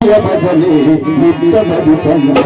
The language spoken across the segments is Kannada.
ಮನವಿಯ ಬದಲಿ ನಿತ್ಯ ಬದುಸಲ್ಲ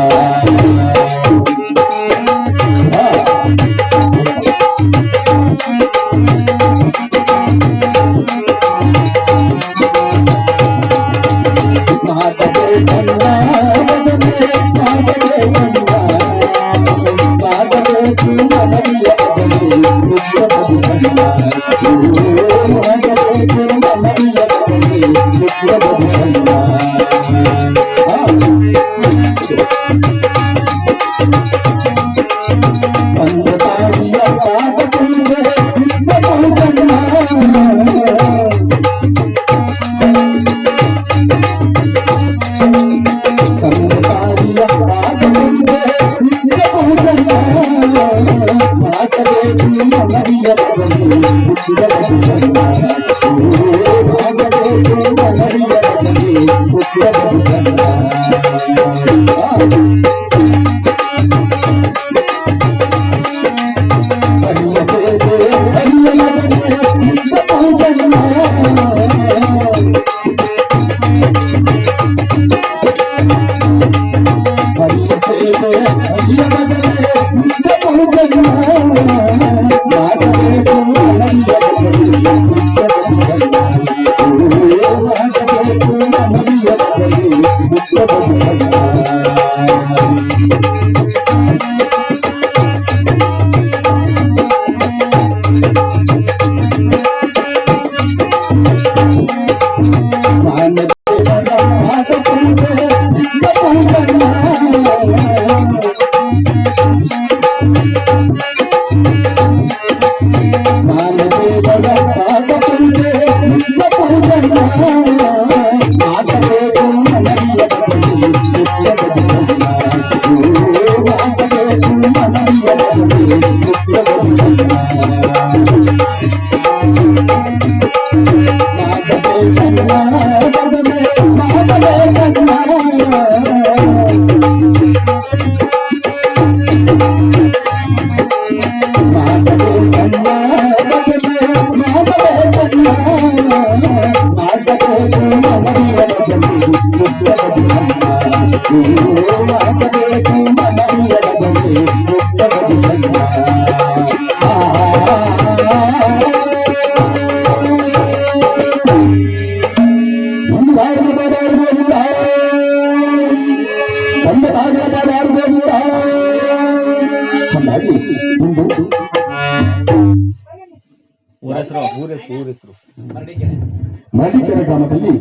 ಮಡಿಕೆರೆ ಗ್ರಾಮದಲ್ಲಿ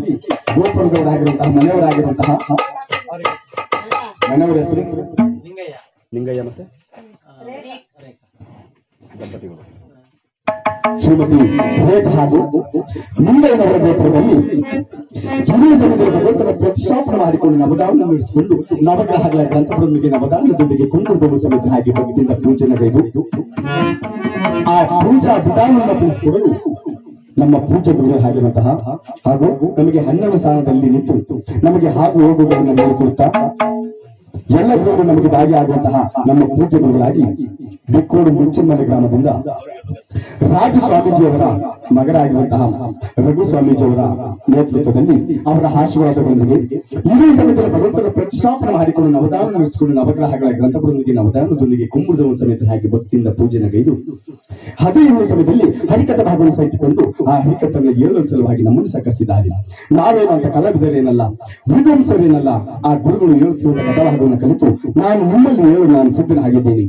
ಗೋಪುರದವರಾಗಿರುವಂತಹ ಮನೆಯವರಾಗಿರುವಂತಹ ಮನೆಯವರ ಹೆಸರು ಲಿಂಗಯ್ಯ ಮತ್ತೆ ದಂಪತಿಗಳು ಶ್ರೀಮತಿ ರೇಖಾ ಹಾಗೂ ಲಿಂಗಯ್ಯನವರ ಗೋಪುರದಲ್ಲಿ ಹಿರಿಯ ಜನಗಳ ಭಗವಂತನ ಪ್ರತಿಷ್ಠಾಪನೆ ಮಾಡಿಕೊಂಡು ನವದಾನ ನಡೆಸಿಕೊಂಡು ನವಗ್ರಹಗಳ ಗ್ರಂಥಗಳೊಂದಿಗೆ ನವದಾನದೊಂದಿಗೆ ಕುಂಕುಮ ಸಮೇತ ಹಾಗೆ ಭಕ್ತಿಯಿಂದ ಪೂಜೆನಗೈದು ಆ ಪೂಜಾ ವಿಧಾನವನ್ನು ತಿಳಿಸಿಕೊಡಲು ನಮ್ಮ ಪೂಜ್ಯ ಗುರುಗಳು ಆಗಿರುವಂತಹ ಹಾಗೂ ನಮಗೆ 12ನೇ ಸ್ಥಾನದಲ್ಲಿ ನಿಂತು ನಮಗೆ ಹಾಗು ಹೋಗುವುದನ್ನು ನೋಡಿಕೊಡುತ್ತಾ ಎಲ್ಲ ಗುರುಗಳು ನಮಗೆ ಭಾಗಿಯಾಗುವಂತಹ ನಮ್ಮ ಪೂಜ್ಯ ಗುರುಗಳಾಗಿ ಬಿಕ್ಕೋಡು ಮುಂಚಿನಮನೆ ಗ್ರಾಮದಿಂದ ರಾಜ ಸ್ವಾಮೀಜಿಯವರ ಮಗರಾಗಿರುವಂತಹ ರಘು ಸ್ವಾಮೀಜಿಯವರ ನೇತೃತ್ವದಲ್ಲಿ ಅವರ ಆಶೀರ್ವಾದಗಳೊಂದಿಗೆ ಇಡೀ ಸಮಯದಲ್ಲಿ ಭಗವಂತನ ಪ್ರತಿಷ್ಠಾಪನೆ ಮಾಡಿಕೊಂಡು ನವದಾನ ನಡೆಸಿಕೊಂಡು ನವಗ್ರಹಗಳ ಗ್ರಂಥಗಳೊಂದಿಗೆ ನವದಾನದೊಂದಿಗೆ ಕುಂಬುದವ ಸಮೇತ ಹಾಗೆ ಭಕ್ತಿಯಿಂದ ಪೂಜೆನಗೈದು 17ನೇ ಸಮಯದಲ್ಲಿ ಹರಿಕಥ ಭಾಗವನ್ನು ಸಹಿಸಿಕೊಂಡು ಆ ಹರಿಕಥನ್ನು ಏಳುವ ಸಲುವಾಗಿ ನಮ್ಮನ್ನು ಸಹಕರಿಸಿದ್ದಾರೆ. ನಾವೇನು ಅಂತ ಕಲಾವಿದರೇನಲ್ಲ, ವಿದ್ವಾಂಸರೇನಲ್ಲ, ಆ ಗುರುಗಳು ಹೇಳುತ್ತಿರುವ ಕಥಾಭಾಗವನ್ನು ಕಲಿತು ನಾನು ನಿಮ್ಮಲ್ಲಿ ಹೇಳಲು ನಾನು ಸಿದ್ಧನಾಗಿದ್ದೇನೆ.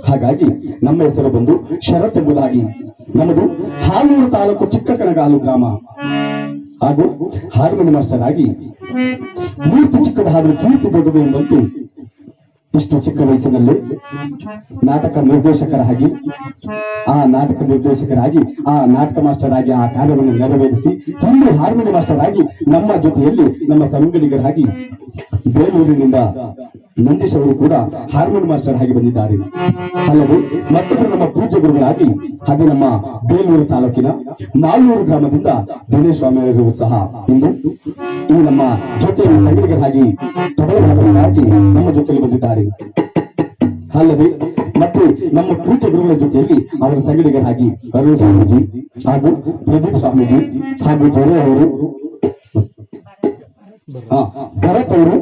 ಹಾಗಾಗಿ ನಮ್ಮ ಹೆಸರು ಬಂದು ಶರತ್ ಎಂಬುದಾಗಿ. ನಮ್ಮದು ಹಾಲೂರು ತಾಲೂಕು ಚಿಕ್ಕಕಣಗಾಲು ಗ್ರಾಮ ಹಾಗೂ ಹಾರ್ಮೋನಿ ಮಾಸ್ಟರ್ ಆಗಿ ಮೂರ್ತಿ ಚಿಕ್ಕದಾದರೂ ಕೀರ್ತಿ ದೊಡ್ಡದು ಎಂಬಂತೂ ಇಷ್ಟು ಚಿಕ್ಕ ವಯಸ್ಸಿನಲ್ಲಿ ನಾಟಕ ನಿರ್ದೇಶಕರಾಗಿ ಆ ನಾಟಕ ಮಾಸ್ಟರ್ ಆಗಿ ಆ ಕಾರ್ಯವನ್ನು ನೆರವೇರಿಸಿ ಇಂದು ಹಾರ್ಮೋನಿ ಮಾಸ್ಟರ್ ಆಗಿ ನಮ್ಮ ಜೊತೆಯಲ್ಲಿ ನಮ್ಮ ಸಂಗಡಿಗರಾಗಿ ಬೇಲೂರಿನಿಂದ ನಂದೀಶ್ ಅವರು ಕೂಡ ಹಾರ್ಮೋನಿ ಮಾಸ್ಟರ್ ಆಗಿ ಬಂದಿದ್ದಾರೆ. ಅಲ್ಲದೆ ಮತ್ತೊಬ್ಬರು ನಮ್ಮ ಪೂಜ್ಯ ಗುರುಗಳಾಗಿ ಹಾಗೆ ನಮ್ಮ ಬೇಲೂರು ತಾಲೂಕಿನ ಮಾಲೂರು ಗ್ರಾಮದಿಂದ ದಿನೇಶ್ ಸ್ವಾಮಿ ಅವರು ಸಹ ಇಂದು ಈ ನಮ್ಮ ಜೊತೆಯಲ್ಲಿ ಸಂಗಡಿಗರಾಗಿ ತಬಲವಾಗಿ ನಮ್ಮ ಜೊತೆಯಲ್ಲಿ ಬಂದಿದ್ದಾರೆ. ಅಲ್ಲದೆ ಮತ್ತೆ ನಮ್ಮ ಪೂಜ್ಯ ಗುರುಗಳ ಜೊತೆಯಲ್ಲಿ ಅವರ ಸಂಗಡಿಗರಾಗಿ ಅರುಣ್ ಸ್ವಾಮೀಜಿ ಹಾಗೂ ಪ್ರದೀಪ್ ಸ್ವಾಮೀಜಿ ಹಾಗೂ ದೊರೆ ಅವರು ಭರತ್ ಅವರು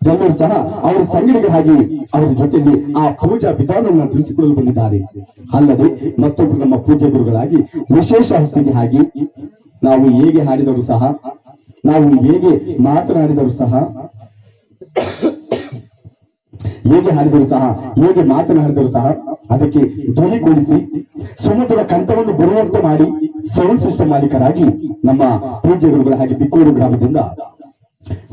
ಎಲ್ಲರೂ ಸಹ ಅವರ ಸಂಗಡಿಗರಾಗಿ ಅವರ ಜೊತೆಯಲ್ಲಿ ಆ ಪೂಜಾ ವಿಧಾನವನ್ನು ತಿಳಿಸಿಕೊಳ್ಳಲು ಬಂದಿದ್ದಾರೆ. ಅಲ್ಲದೆ ಮತ್ತೊಬ್ಬರು ನಮ್ಮ ಪೂಜೆ ಗುರುಗಳಾಗಿ ವಿಶೇಷ ಹಸ್ತಿಗೆ ಆಗಿ ನಾವು ಹೇಗೆ ಹಾಡಿದರೂ ಸಹ, ನಾವು ಹೇಗೆ ಮಾತನಾಡಿದರೂ ಸಹ, ಹೇಗೆ ಮಾತನಾಡಿದರೂ ಸಹ ಅದಕ್ಕೆ ಧ್ವನಿ ಕೂಡಿಸಿ ಸಮುದ್ರ ಕಂಠವನ್ನು ಬರುವಂತೆ ಮಾಡಿ ಸೌಂಡ್ ಸಿಸ್ಟಮ್ ಮಾಲೀಕರಾಗಿ ನಮ್ಮ ಪೂಜ್ಯ ಗುರುಗಳ ಹಾಗೆ ಬಿಕ್ಕೂರು ಗ್ರಾಮದಿಂದ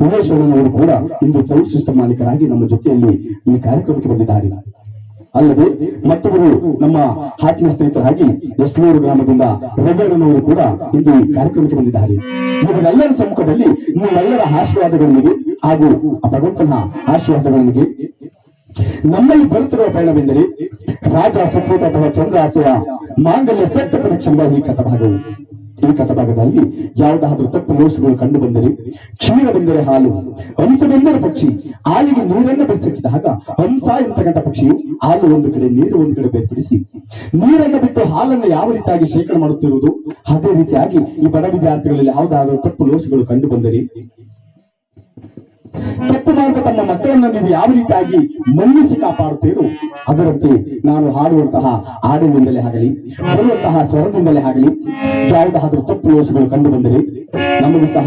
ಉಮೇಶ್ವರನವರು ಕೂಡ ಇಂದು ಸೌಂಡ್ ಸಿಸ್ಟಮ್ ಮಾಲೀಕರಾಗಿ ನಮ್ಮ ಜೊತೆಯಲ್ಲಿ ಈ ಕಾರ್ಯಕ್ರಮಕ್ಕೆ ಬಂದಿದ್ದಾರೆ. ಅಲ್ಲದೆ ಮತ್ತೊಬ್ಬರು ನಮ್ಮ ಆತ್ಮೀಯ ಸ್ನೇಹಿತರಾಗಿ ಎಸ್ಲೂರು ಗ್ರಾಮದಿಂದ ರಘುಣ್ಣನವರು ಕೂಡ ಇಂದು ಈ ಕಾರ್ಯಕ್ರಮಕ್ಕೆ ಬಂದಿದ್ದಾರೆ. ಇವರೆಲ್ಲರ ಸಮ್ಮುಖದಲ್ಲಿ ನೀವೆಲ್ಲರ ಆಶೀರ್ವಾದಗಳೊಂದಿಗೆ ಹಾಗೂ ಭಗವಂತನ ಆಶೀರ್ವಾದಗಳೊಂದಿಗೆ ನಮ್ಮಲ್ಲಿ ಬರುತ್ತಿರುವ ಪಯಣವೆಂದರೆ ರಾಜ ಸತ್ವತ ಅಥವಾ ಚಂದ್ರಾಸೆಯ ಮಾಂಗಲ್ಯ ಸತ್ಯ ಪರೀಕ್ಷೆಂಬ ಈ ಕಥಭಾಗವು. ಈ ಕಥಭಾಗದಲ್ಲಿ ಯಾವುದಾದ್ರೂ ತಪ್ಪು ದೋಷಗಳು ಕಂಡು ಬಂದರೆ, ಕ್ಷೀರವೆಂದರೆ ಹಾಲು, ಹಂಸವೆಂದರೆ ಪಕ್ಷಿ, ಹಾಲಿಗೆ ನೀರನ್ನು ಬೆರೆಸಿಟ್ಟಿದಾಗ ಹಂಸ ಎಂತಕ್ಕಂಥ ಪಕ್ಷಿಯು ಹಾಲು ಒಂದು ಕಡೆ ನೀರು ಒಂದು ಕಡೆ ಬೇರ್ಪಡಿಸಿ ನೀರನ್ನು ಬಿಟ್ಟು ಹಾಲನ್ನು ಯಾವ ರೀತಿಯಾಗಿ ಶೇಖರಣೆ ಮಾಡುತ್ತಿರುವುದು, ಅದೇ ರೀತಿಯಾಗಿ ಈ ಬಡ ವಿದ್ಯಾರ್ಥಿಗಳಲ್ಲಿ ಯಾವುದಾದ್ರೂ ತಪ್ಪು ದೋಷಗಳು ಕಂಡು ಬಂದರೆ, ತಪ್ಪು ಮಾಡಿದ ತಮ್ಮ ಮಕ್ಕಳನ್ನು ನೀವು ಯಾವ ರೀತಿಯಾಗಿ ಮನ್ನಿಸಿ ಕಾಪಾಡುತ್ತೀರೋ ಅದರಂತೆ ನಾನು ಹಾಡುವಂತಹ ಹಾಡಿನಿಂದಲೇ ಆಗಲಿ, ಬರುವಂತಹ ಸ್ವರದಿಂದಲೇ ಆಗಲಿ ಯಾವುದಾದ್ರೂ ತಪ್ಪು ದೋಷಗಳು ಕಂಡು ಬಂದರೆ ನಮಗೂ ಸಹ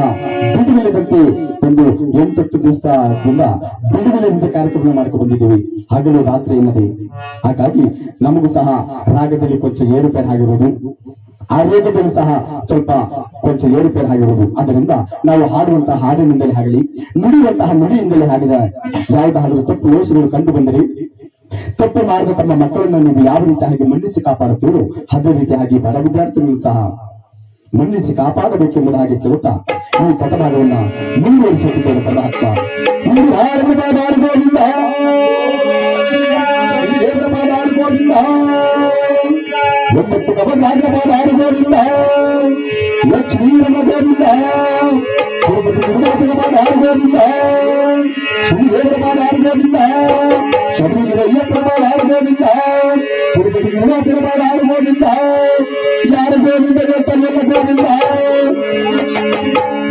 ಬಿಡುವಿಲ್ಲದಂತೆ ಒಂದು 8 ದಿವಸದಿಂದ ಬಿಡುವಿಲ್ಲದಂತೆ ಕಾರ್ಯಕ್ರಮ ಮಾಡ್ಕೊಂಡು ಬಂದಿದ್ದೀವಿ, ಹಗಲು ರಾತ್ರಿ ಎನ್ನದೆ. ಹಾಗಾಗಿ ನಮಗೂ ಸಹ ರಾಗದಲ್ಲಿ ಕೊಂಚ ಏರುಪೇರು ಆಗಿರುವುದು, ಆರೋಗ್ಯದಲ್ಲಿ ಸಹ ಸ್ವಲ್ಪ ಕೊಂಚ ಏರುಪೇರು ಆಗಿರುವುದು. ಅದರಿಂದ ನಾವು ಹಾಡುವಂತಹ ಹಾಡಿನಿಂದಲೇ ಆಗಲಿ, ನುಡಿಯುವಂತಹ ನುಡಿಯಿಂದಲೇ ಆಗಿದ ಯಾವುದಾದ್ರೂ ತಪ್ಪು ದೋಷಗಳು ಕಂಡು ಬಂದರೆ, ತಪ್ಪು ಮಾಡಿದ ತಮ್ಮ ಮಕ್ಕಳನ್ನು ನೀವು ಯಾವ ರೀತಿಯಾಗಿ ಮನ್ನಿಸಿ ಕಾಪಾಡುತ್ತೀರೋ ಅದೇ ರೀತಿಯಾಗಿ ಬಡ ವಿದ್ಯಾರ್ಥಿಗಳು ಸಹ ಮನ್ನಿಸಿ ಕಾಪಾಡಬೇಕೆಂಬುದಾಗಿ ಕೇಳುತ್ತಾ ಈ ಕಥಭಾಗವನ್ನ ಮುಂದುವರಿಸುತ್ತಿದ್ದೇವೆ. ಪದಾರ್ಥ ಒಂಬತ್ತು ನವರಾಜಮಾಡಿಲ್ಲ, ಲಕ್ಷ್ಮೀರಮ ಗೋವಿಂದ, ಗೋವಿಂದ, ಶ್ರೀದೇವರಮಾಡಿಲ್ಲ, ಶಬರಿಯಪ್ರಮಾಡಿಲ್ಲ, ತಿರುಪತಿ ಗೋವಿಂದ, ಯಾರ ಗೋವಿಂದ ಗೊತ್ತಲ್ಲ ಗೋವಿಂದ.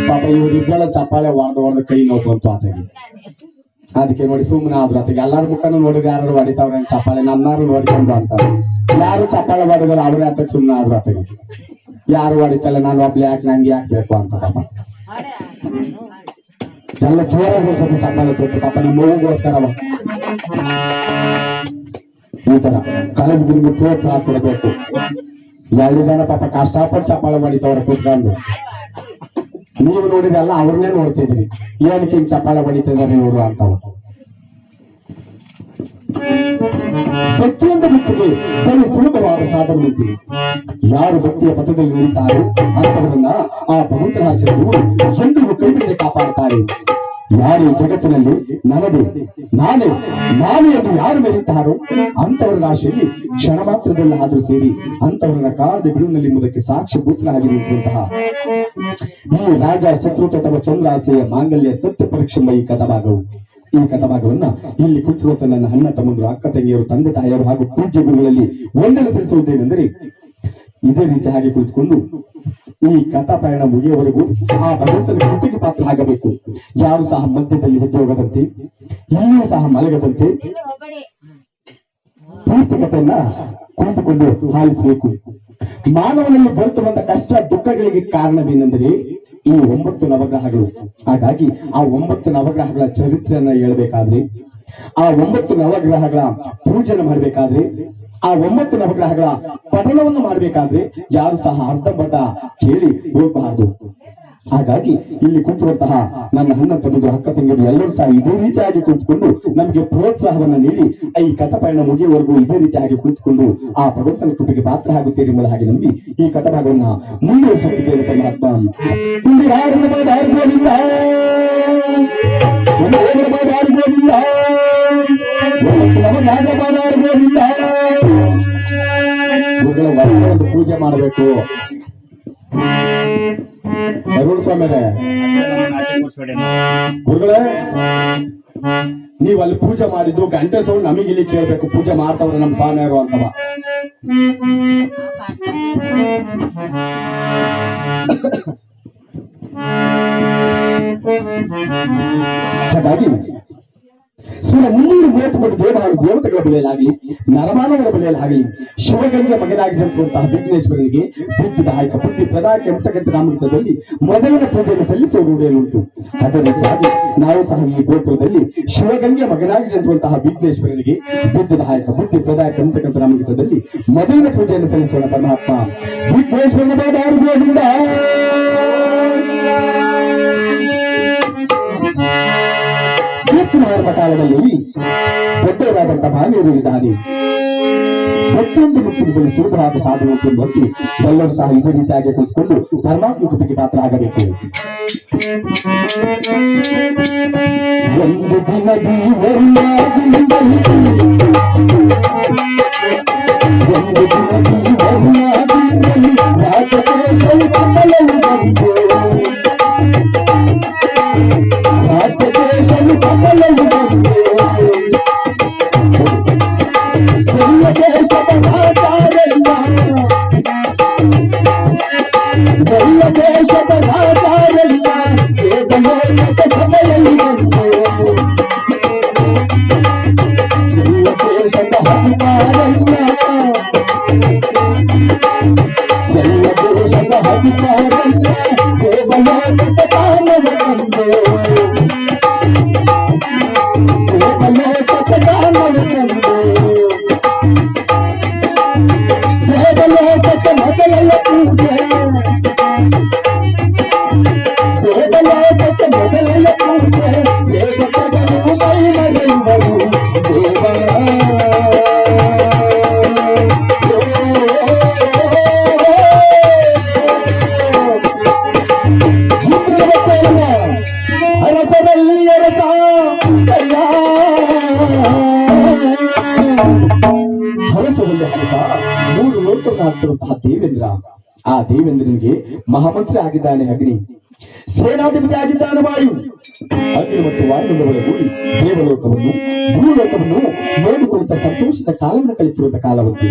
ಪಾಪ ಇವರಿಬ್ಬರ ಚಪ್ಪಾಳೆ ಹೊಡೆದು ಕೈ ನೋವು ಬಂತು ಆತಗೆ. ಅದಕ್ಕೆ ನೋಡಿ ಸುಮ್ಮನೆ ಆದ್ರು ಆತಗೆ. ಎಲ್ಲಾರ ಮುಖನೂ ನೋಡಿದ್ರೆ ಯಾರು ಹೊಡಿತಾವ್ರೆ ಚಪ್ಪಾಳೆ, ನನ್ನಾರು ನೋಡ್ಕೊಂಡು ಅಂತಾರೆ. ಯಾರು ಚಪ್ಪಾಳೆ ಹೊಡೆದ್ರು ಅವರೇ ಅಂತ ಸುಮ್ಮನೆ ಆದ್ರು ಆತಗೆ. ಯಾರು ಹೊಡಿತಲ್ಲ, ನಾನು ಒಬ್ಳೆ ಯಾಕೆ ನಂಗೆ ಯಾಕೆ ಬೇಕು ಅಂತ ಪಾಪ ಎಲ್ಲ ಜೋರಾಗಿ ಸ್ವಲ್ಪ ಚಪ್ಪಾಳೆ ತೊಟ್ಟು ಪಾಪ ನಿಮ್ಮ ಮಗುಗೋಸ್ಕರ ಈ ತರ ಕಲಾವಿದರಿಗೆ ಪ್ರೋತ್ಸಾಹ ಕೊಡಬೇಕು. 2 ಜನ ಪಾಪ ಕಷ್ಟಪಟ್ಟು ಚಪ್ಪಾಳೆ ಹೊಡಿತವ್ರೆ ಕೂತ್ಕೊಂಡು. ನೀವು ನೋಡಿದ್ರಲ್ಲ ಅವ್ರನ್ನೇ ನೋಡ್ತಿದ್ರಿ, ಏನಕ್ಕೆ ಹಿಂಗ್ ಚಪ್ಪಾಳೆ ಹೊಡಿತಿದ್ದಾರೆ ಇವರು ಅಂತವ. ಪ್ರತಿಯೊಂದು ವ್ಯಕ್ತಿಗೆ ಬರೀ ಸುಲಭವಾದ ಸಾಧನೆ ಇದ್ದೀವಿ. ಯಾರು ಭಕ್ತಿಯ ಪಥದಲ್ಲಿ ನಿಲ್ತಾರೋ ಅಂತವರನ್ನ ಆ ಭಗವಂತನ ಜನರು ಎಂದಿಗೂ ಕೈ ಬಿಡದೆ ಕಾಪಾಡುತ್ತಾರೆ. ಯಾರು ಈ ಜಗತ್ತಿನಲ್ಲಿ ನನಗೆ ನಾನೇ ಎಂದು ಯಾರು ಮೆರೀತಾರೋ ಅಂತವರ ರಾಶಿಯಲ್ಲಿ ಕ್ಷಣ ಮಾತ್ರದಲ್ಲಿ ಆದ್ರೂ ಸೇರಿ ಅಂತವರನ್ನ ಕಾರದೆ ಬಿಡುವಿನಲ್ಲಿಂಬುದಕ್ಕೆ ಸಾಕ್ಷಿಭೂತರಾಗಿ ನಿಂತಿರುವಂತಹ ಈ ರಾಜ ಶತ್ರುತ ಅಥವಾ ಚಂದ್ರಾಸೆಯ ಮಾಂಗಲ್ಯ ಸತ್ಯ ಪರೀಕ್ಷೆ ಎಂಬ ಈ ಕಥಭಾಗವು. ಈ ಕಥಭಾಗವನ್ನ ಇಲ್ಲಿ ಕೂತಿರುವಂತ ನನ್ನ ಅಣ್ಣ ತಮ್ಮಂದರು, ಅಕ್ಕ ತಂಗಿಯರು, ತಂದೆ ತಾಯಿಯರು ಹಾಗೂ ಪೂಜ್ಯ ಗುರುಗಳಲ್ಲಿ ವಂದನೆ ಸಲ್ಲಿಸುವುದೇನೆಂದರೆ, ಇದೇ ರೀತಿ ಹಾಗೆ ಕುಳಿತುಕೊಂಡು ಈ ಕಥಾ ಪಯಣ ಮುಗಿಯುವವರೆಗೂ ಆ ಭಗವಂತನ ಕೃತಿಗೆ ಪಾತ್ರ ಆಗಬೇಕು. ಯಾರು ಸಹ ಮಧ್ಯದಲ್ಲಿ ಹೆಜ್ಜೆ ಹೋಗದಂತೆ, ಇಲ್ಲಿಯೂ ಸಹ ಮಲಗದಂತೆ ಪೂರ್ತಿ ಕಥೆಯನ್ನ ಕುಳಿತುಕೊಂಡು ಆಲಿಸಬೇಕು. ಮಾನವನಲ್ಲಿ ಬರುತ್ತಿರುವಂತಹ ಕಷ್ಟ ದುಃಖಗಳಿಗೆ ಕಾರಣವೇನೆಂದರೆ ಈ 9 ನವಗ್ರಹಗಳು. ಹಾಗಾಗಿ ಆ 9 ನವಗ್ರಹಗಳ ಚರಿತ್ರೆಯನ್ನ ಹೇಳ್ಬೇಕಾದ್ರೆ, ಆ 9 ನವಗ್ರಹಗಳ ಪೂಜನೆ ಮಾಡಬೇಕಾದ್ರೆ, ಆ 9 ನವಗ್ರಹಗಳ ಪಠಣವನ್ನು ಮಾಡಬೇಕಾದ್ರೆ ಯಾರು ಸಹ ಅರ್ಧಂಬರ್ಧ ಕೇಳಿ ಹೋಗಬಾರದು. ಹಾಗಾಗಿ ಇಲ್ಲಿ ಕೂತಿರುವಂತಹ ನನ್ನ ಅಣ್ಣ ತಮ್ಮದು, ಅಕ್ಕ ತಂಗಿಯರು ಎಲ್ಲರೂ ಸಹ ಇದೇ ರೀತಿಯಾಗಿ ಕುಳಿತುಕೊಂಡು ನಮಗೆ ಪ್ರೋತ್ಸಾಹವನ್ನ ನೀಡಿ ಈ ಕಥಾಪಯಣ ಮುಗಿಯುವವರೆಗೂ ಇದೇ ರೀತಿಯಾಗಿ ಕುಳಿತುಕೊಂಡು ಆ ಭಗವಂತನ ಕೃಪೆಗೆ ಪಾತ್ರ ಆಗುತ್ತೀರಿ ಎಂಬುದು ಹಾಗೆ ನಂಬಿ ಈ ಕಥಾಭಾಗವನ್ನ ಮುಂದುವರಿಸುತ್ತಿದ್ದೇವೆ. ಪರಮಾತ್ಮ ಒಂದು ಪೂಜೆ ಮಾಡಬೇಕು. ಅರುಣ್ ಸ್ವಾಮಿಯರೇ, ಗುರುಗಳೇ, ನೀವು ಅಲ್ಲಿ ಪೂಜೆ ಮಾಡಿದ್ದು ಗಂಟೆ ಸೌಂಡ್ ನಮಗೆ ಇಲ್ಲಿ ಕೇಳ್ಬೇಕು. ಪೂಜೆ ಮಾಡ್ತಾವ್ರೆ ನಮ್ಮ ಸ್ವಾಮಿಯರು ಅಂತವ. ಹಾಗಾಗಿ ಸುಮಾರು 330 ದೇವತೆಗಳ ಬೆಲೆಯಲ್ಲಾಗಲಿ ನರಮಾನವರ ಬೆಲೆಯಲ್ಲಾಗಲಿ ಶಿವಗಂಗೆ ಮಗನಾಗಿರುವಂತಹ ವಿಘ್ನೇಶ್ವರನಿಗೆ ಬುದ್ಧಿದಾಯಕ ಬುದ್ಧಿ ಪ್ರದಾಯಕ ಎಂಬತಕ್ಕಂಥ ನಾಮಕದಲ್ಲಿ ಮೊದಲಿನ ಪೂಜೆಯನ್ನು ಸಲ್ಲಿಸುವ ರೂಢಿಯನ್ನುಂಟು. ಅದೇ ರೀತಿಯಾಗಿ ನಾವು ಸಹ ಈ ಗೋತ್ರದಲ್ಲಿ ಶಿವಗಂಗೆ ಮಗನಾಗಿರುವಂತಹ ವಿಘ್ನೇಶ್ವರನಿಗೆ ಬುದ್ಧಿದಾಯಕ ಬುದ್ಧಿ ಪ್ರದಾಯಕ ಎಂಬತಕ್ಕಂಥ ನಾಮಕದಲ್ಲಿ ಮೊದಲಿನ ಪೂಜೆಯನ್ನು ಸಲ್ಲಿಸೋಣ. ಪರಮಾತ್ಮ ವಿಘ್ನೇಶ್ವರನ ಗೋವಿಂದ ಕಾಲದಲ್ಲಿ ದೊಡ್ಡವರಾದಂತಹ ಮಹನೀಯರು ಇದ್ದಾರೆ. ಪ್ರತಿಯೊಂದು ಮುಕ್ತಿಗೆ ಸುಲಭವಾದ ಸಾಧನೆ ಬಗ್ಗೆ ಎಲ್ಲರೂ ಸಹ ಇದೇ ರೀತಿಯಾಗಿ ಕುಳಿತುಕೊಂಡು ಪರಮಾತ್ಮ ಕೃಪೆಗೆ ಪಾತ್ರ ಆಗಬೇಕು. ಒಂದು ದಿನದಿ ದೇವೇಂದ್ರ, ಆ ದೇವೇಂದ್ರನಿಗೆ ಮಹಾಮಂತ್ರಿ ಆಗಿದ್ದಾನೆ ಅಗ್ನಿ, ಸೇನಾಧಿಪತಿ ಆಗಿದ್ದಾನೆ ವಾಯು. ಅಗ್ನಿ ಮತ್ತು ವಾಯುಮಂಡಲಗಳ ಕೂಡಿ ದೇವಲೋಕವನ್ನು ಭೂಲೋಕವನ್ನು ನೋಡಿಕೊಳ್ಳುತ್ತಾ ಸಂತೋಷದ ಕಾಲವನ್ನು ಕಲಿತಿರುವಂತಹ ಕಾಲವಂತೆ.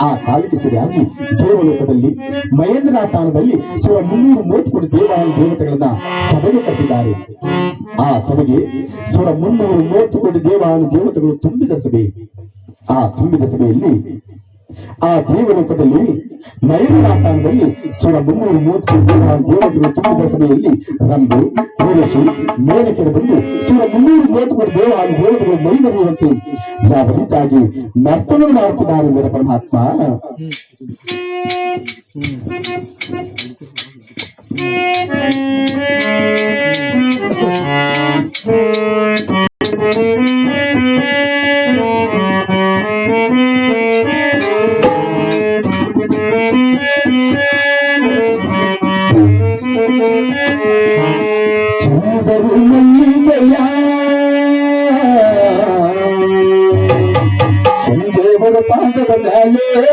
ಆ ಕಾಲಕ್ಕೆ ಸರಿಯಾಗಿ ದೇವಲೋಕದಲ್ಲಿ ಮಹೇಂದ್ರನಾಥ ಸ್ಥಾನದಲ್ಲಿ 330 ದೇವತೆಗಳನ್ನ ಸಭೆಗೆ ಕಟ್ಟಿದ್ದಾರೆ. ಆ ಸಭೆಗೆ 330 ದೇವತೆಗಳು ತುಂಬಿದ ಸಭೆ. ಆ ತುಂಬಿದ ಸಭೆಯಲ್ಲಿ ಆ ದೇವಲೋಕದಲ್ಲಿ ಮಹೇಂದ್ರನಾಥಾನದಲ್ಲಿ 330 ದೇವತೆಗಳು ತುಂಬಿದ ಸಭೆಯಲ್ಲಿ ರಂಬೆ ಊರ್ವಶಿ ಮೇನಕೆರೆ ಬಂದು 330 ದೇವತೆಗಳು ಮೈನರುವಂತೆ ಯಾವ ರೀತಿಯಾಗಿ ನರ್ತನ ಮಾಡುತ್ತಿದ್ದಾರೆ ಎಂದರೆ ಪರಮಾತ್ಮ ಶನಿದೇವರ ಪಾದದ ಮೇಲೆ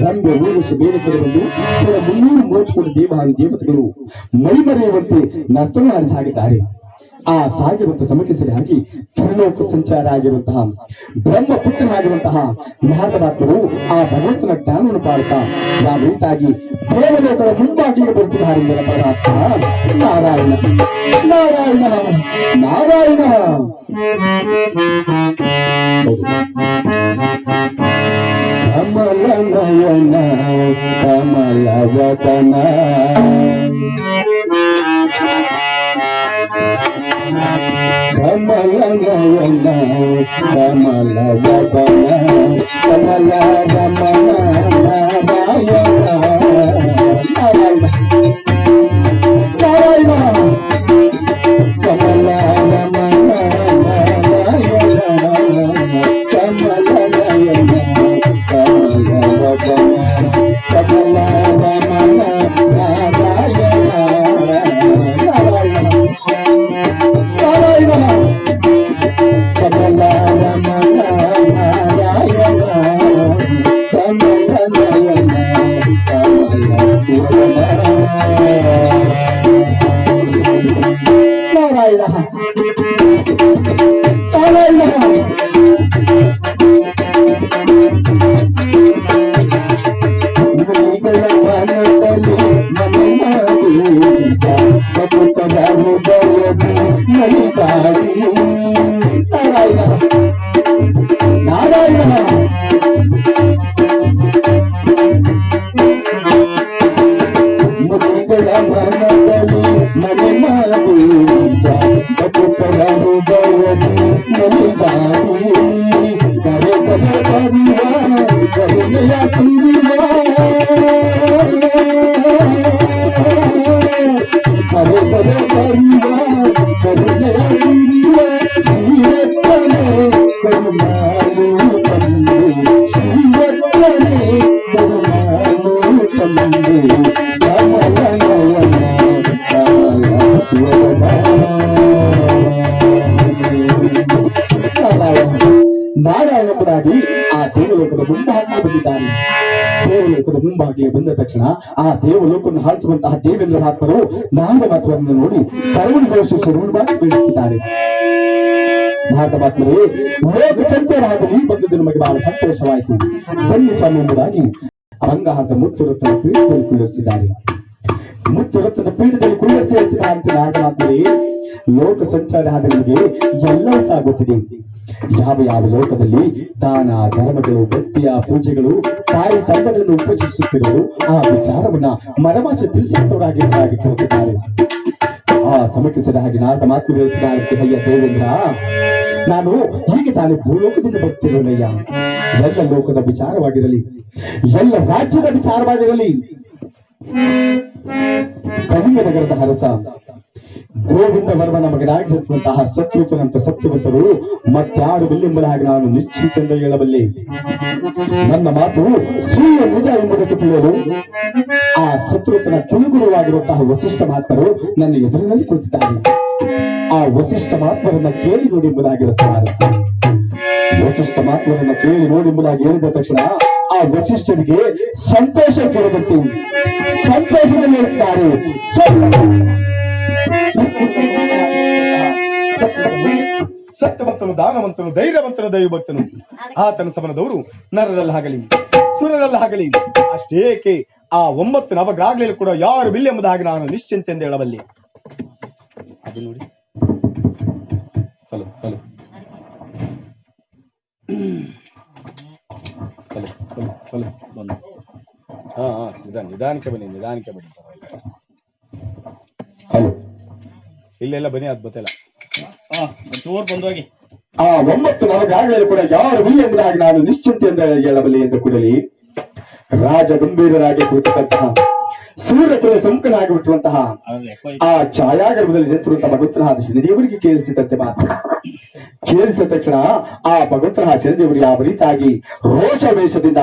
ರಂಬೆ ಊರ್ವಶಿ ಬೇರೆ ಕಡೆ ಬಂದು 330 ಕೋಟಿ ದೇವಾನು ದೇವತೆಗಳು ಮೈಮರೆಯುವಂತೆ ನರ್ತನ ಸಾಗಿದ್ದಾರೆ. ಆ ಸಾಗಿರುವಂತಹ ಸಮಯಕ್ಕೆ ಸರಿಯಾಗಿ ತ್ರಿಲೋಕ ಸಂಚಾರ ಆಗಿರುವಂತಹ ಬ್ರಹ್ಮಪುತ್ರನಾಗಿರುವಂತಹ ಮಹಾತ್ಮರು ಆ ಭಗವಂತನ ಜ್ಞಾನವನ್ನು ಪಾಡುತ್ತಾ ಯಾವ ರೀತಿಯಾಗಿ ದೇವಲೋಕದ ಮುಂಬಾಗಿಲಿಗೆ ಬರುತ್ತಿದ್ದಾರೆ ಎಂಬ ಪರಮಾತ್ಮ ನಾರಾಯಣ ನಾರಾಯಣ ನಾರಾಯಣ. ಕಮಲ ನಯನ ಕಮಲ ವದನ ಕಮಲ ನಯನ ಕಮಲ ವದನ ಕಮಲ ರಮಣ ನಾರಾಯಣ ನಾರಾಯಣ ನಾರಾಯಣ ಕಮಲ ರಮಣ ನಾರಾಯಣ ಕಮಲ ನಯನ ಕಮಲ ವದನ ಕಮಲ ರಮಣ ನಾರಾಯಣ ನಾರಾಯಣ ನಾರಾಯಣ ಕಮಲ ರಮಣ ನಾರಾಯಣ ಕಮಲ ನಯನ ಕಮಲ ನಾರಾಯಣ ನಾರಾಯಣ. ನುಡಿಗಳ ವನದಲ್ಲಿ ಮನೆ ಮಾಡಿ ಭಕ್ತರ ಹೃದಯದಿ ನಲಿದಾಡಿ ನಾರಾಯಣ ನಾರಾಯಣ ಮುಡಿಗಳ ವನದಲ್ಲಿ ಮನೆ ಮಾಡಿ ಭಕ್ತರ ಹೃದಯದಿ ನಲಿದಾಡಿ ಕರೆ ಕರೆ ಕರಿಯ ಕರುಣೆಯ ಸುರಿಯ ಕರೆ ಕರೆ ಕರಿಯ ಕರುಣೆಯ ಸುರಿಯ ಶ್ರೀರತ್ನೇ ಕರುಣಾಳು ತಂದೆ ಶ್ರೀರತ್ನೇ ಕರುಣಾಳು ತಂದೆ ಕಮಲ ನಯನ ಕಮಲ ವದನ. ನಾರಾಯಣಪುರಾಗಿ ಆ ದೇವಲೋಕದ ಮುಂಭಾಗಿಗೆ ಬಂದಿದ್ದಾನೆ. ದೇವಲೋಕದ ಮುಂಭಾಗಿಗೆ ಬಂದ ತಕ್ಷಣ ಆ ದೇವಲೋಕವನ್ನು ಹಾರಿಸುವಂತಹ ದೇವೇಂದ್ರ ಮಹಾತ್ಮರು ನಾರದ ಮಾತುಗಳನ್ನು ನೋಡಿ ಕರುಣಿಗೊಳಿಸಿ ಶರಣವಾಗಿ ಬೀಳುತ್ತಿದ್ದಾರೆ. ಭಾರತ ಮಾತ್ಮರೇ, ಲೋಕ ಸಂಚಾರದಲ್ಲಿ ಬಂದದ್ದು ನಮಗೆ ಬಹಳ ಸಂತೋಷವಾಯಿತು. ಬನ್ನಿ ಸ್ವಾಮಿ ಎಂಬುದಾಗಿ ಅಂಗಹಾರದ ಮುತ್ತುರತ್ನ ಪೀಠದಲ್ಲಿ ಕುಳ್ಳಿರಿಸಿದ್ದಾರೆ. ಮುತ್ತುರತ್ನದ ಪೀಠದಲ್ಲಿ ಕುಳ್ಳಿರಿಸಿ ಹೇಳ್ತಿದ್ದಾರೆ ಅಂತ ನಾರದ ಮಾತ್ಮರೇ, ಲೋಕ ಸಂಚಾರ ಆದ ನಿಮಗೆ ಎಲ್ಲವೂ ಸಾಗುತ್ತಿದೆ. ಯಾವ ಯಾವ ಲೋಕದಲ್ಲಿ ದಾನ ಧರ್ಮಗಳು ಭಕ್ತಿಯ ಪೂಜೆಗಳು ತಾಯಿ ತಂದೆಗಳನ್ನು ಉಪಯೋಗಿಸುತ್ತಿರುವುದು ಆ ವಿಚಾರವನ್ನ ಮನಮಾಚ ತಿಳಿಸುತ್ತವರಾಗಿ ಕೇಳುತ್ತಿದ್ದಾರೆ. ಆ ಸಮಯಕ್ಕೆ ಸರಿಯಾಗಿ ನಾರದ ಮಾತು ಹೇಳುತ್ತಿದ್ದಾರೆ, ಅಯ್ಯ ದೇವೇಂದ್ರ, ನಾನು ಹೀಗೆ ತಾನೇ ಭೂಲೋಕದಿಂದ ಬರ್ತಿರೋನಯ್ಯ. ಎಲ್ಲ ಲೋಕದ ವಿಚಾರವಾಗಿರಲಿ, ಎಲ್ಲ ರಾಜ್ಯದ ವಿಚಾರವಾಗಿರಲಿ, ಕಲಿಂಗ ನಗರದ ಅರಸ ಗೋವಿಂದ ವರ್ಮನ ಮಗನಾಗಿರುವಂತಹ ಸತ್ಯುತನಂತ ಸತ್ಯವಂತರು ಮತ್ತಾರು ಬಿಲ್ಲೆಂಬುದಾಗಿ ನಾನು ನಿಶ್ಚಿಂತೆಯಿಂದ ಹೇಳಬಲ್ಲೆ. ನನ್ನ ಮಾತು ಸುಳ್ಳು ನಿಜ ಎಂಬುದಕ್ಕೆ ತಿಳಿಯಲು ಆ ಸತ್ಯುತನ ತುಳುಗುರುವಾಗಿರುವಂತಹ ವಸಿಷ್ಠ ಮಹಾತ್ಮರು ನನ್ನ ಎದುರಿನಲ್ಲಿ ಕುಳಿತಿದ್ದಾರೆ. ಆ ವಸಿಷ್ಠ ಮಹಾತ್ಮರನ್ನ ಕೇಳಿ ನೋಡಿ ಎಂಬುದಾಗಿರುತ್ತಾರೆ. ವಸಿಷ್ಠ ಮಹಾತ್ಮರನ್ನ ಕೇಳಿ ನೋಡಿ ಎಂಬುದಾಗಿ ಹೇಳಿದ ತಕ್ಷಣ ಆ ವಸಿಷ್ಠನಿಗೆ ಸಂತೋಷ ಕೇಳಿದಂತೆ ಸಂತೋಷದಲ್ಲಿ ಇರುತ್ತಾರೆ. ಸತ್ಯವಂತನು ದಾನವಂತನು ಧೈರ್ಯವಂತನು ದೈವಭಕ್ತನು ಆತನ ಸಮನದವರು ನರರಲ್ಲಾಗಲಿ ಸುರರಲ್ಲಾಗಲಿ ಅಷ್ಟೇಕೆ ಆ 9 ನವಗ್ರಹಗಳಲ್ಲಿ ಕೂಡ ಯಾರು ಬಿಲ್ ಎಂಬುದಾಗಿ ನಾನು ನಿಶ್ಚಿಂತೆ ಎಂದು ಹೇಳಬಲ್ಲೆ. ಅದು ನೋಡಿ, hello hello hello hello hello ಹಾ ನಿಧಾನಕ್ಕೆ ಬನ್ನಿ ಹಲೋ ಇಲ್ಲೆಲ್ಲ ಬನ್ನಿ, ಅದ್ ಗೊತ್ತಿಲ್ಲ. ಬಂದೋಗಿ ಆ 9 ನವಗ್ರಹಗಳಲ್ಲಿ ಕೂಡ ಯಾರು ಬಿಲ್ ಎಂಬುದಾಗಿ ನಾನು ನಿಶ್ಚಿಂತೆ ಎಂದು ಹೇಳಬಲ್ಲೆ ಎಂದು ಕೂಡಲಿ ರಾಜ ಗಂಭೀರರಾಗಿ ಕುಳಿತಕ್ಕಂತಹ ಸೂರ್ಯಕುಲ ಸಂಕನಾಗಿಬಿಟ್ಟಿರುವಂತಹ ಆ ಛಾಯಾಗರ್ಭದಲ್ಲಿ ಜನಿಸಿರುವಂತಹ ಭಗವಂತನ ಶನಿದೇವರಿಗೆ ಕೇಳಿಸಿದಂತೆ ಮಾತು ಕೇಳಿಸಿದ ತಕ್ಷಣ ಆ ಭಗವಂತನ ಶನಿದೇವರಿಗೆ ಯಾವ ರೀತಿಯಾಗಿ ರೋಷ ವೇಷದಿಂದ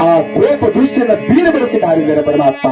ಆ ಕೋಪ ದೃಷ್ಟಿಯನ್ನ ಬೀರ ಬರುತ್ತಿದ್ದಾರೆ ಪರಮಾತ್ಮ.